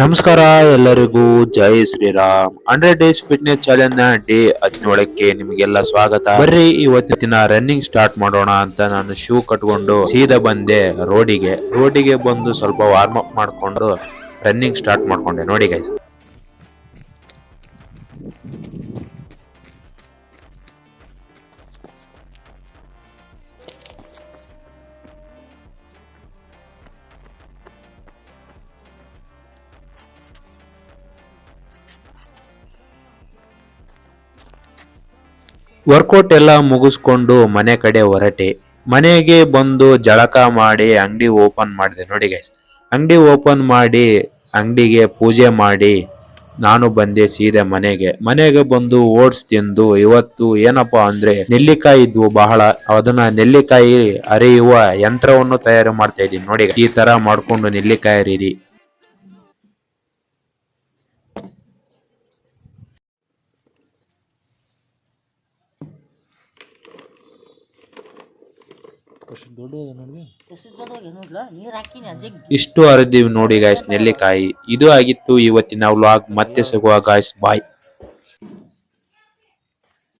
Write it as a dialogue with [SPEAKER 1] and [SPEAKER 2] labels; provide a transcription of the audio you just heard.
[SPEAKER 1] ನಮಸ್ಕಾರ ಎಲ್ಲರಿಗೂ ಜೈ Shriram 100 days fitness challenge ನ ಡೇ 17ಕ್ಕೆ ನಿಮಗೆಲ್ಲ ಸ್ವಾಗತ. ಬರ್ರಿ ಇವತ್ತಿನ ರನ್ನಿಂಗ್ ಸ್ಟಾರ್ಟ್ ಮಾಡೋಣ ಅಂತ ನಾನು ಶೂ ಕಟ್ಕೊಂಡು ಸೀದಾ ಬಂದೆ ರೋಡಿಗೆ ಬಂದು ಸ್ವಲ್ಪ ವಾರ್ಮ್ ಅಪ್ ಮಾಡ್ಕೊಂಡು ರನ್ನಿಂಗ್ ಸ್ಟಾರ್ಟ್ ಮಾಡ್ಕೊಂಡೆ ನೋಡಿ ಗೈಸ್. ವರ್ಕೌಟ್ ಎಲ್ಲ ಮುಗಿಸ್ಕೊಂಡು ಮನೆ ಕಡೆ ಹೊರಟೆ. ಮನೆಗೆ ಬಂದು ಜಳಕ ಮಾಡಿ ಅಂಗಡಿ ಓಪನ್ ಮಾಡಿದೆ ನೋಡಿ ಗೈಸ್. ಅಂಗಡಿ ಓಪನ್ ಮಾಡಿ ಅಂಗಡಿಗೆ ಪೂಜೆ ಮಾಡಿ ನಾನು ಬಂದೆ ಸೀದಾ ಮನೆಗೆ ಬಂದು ಓಟ್ಸ್ ತಿಂದು ಇವತ್ತು ಏನಪ್ಪಾ ಅಂದ್ರೆ ನೆಲ್ಲಿಕಾಯಿ ಇದ್ವು ಬಹಳ, ಅದನ್ನ ನೆಲ್ಲಿಕಾಯಿ ಅರಿಯುವ ಯಂತ್ರವನ್ನು ತಯಾರು ಮಾಡ್ತಾ ಇದ್ದೀನಿ ನೋಡಿ. ಈ ತರ ಮಾಡ್ಕೊಂಡು ನೆಲ್ಲಿಕಾಯಿ ಅರಿರಿ. ಇಷ್ಟು ಅರಿದೀವಿ ನೋಡಿ ಗಾಯ್ಸ್ ನೆಲ್ಲಿಕಾಯಿ. ಇದು ಆಗಿತ್ತು ಇವತ್ತಿನ ವ್ಲಾಗ್. ಮತ್ತೆ ಸಿಗುವ ಗಾಯ್ಸ್, ಬಾಯ್.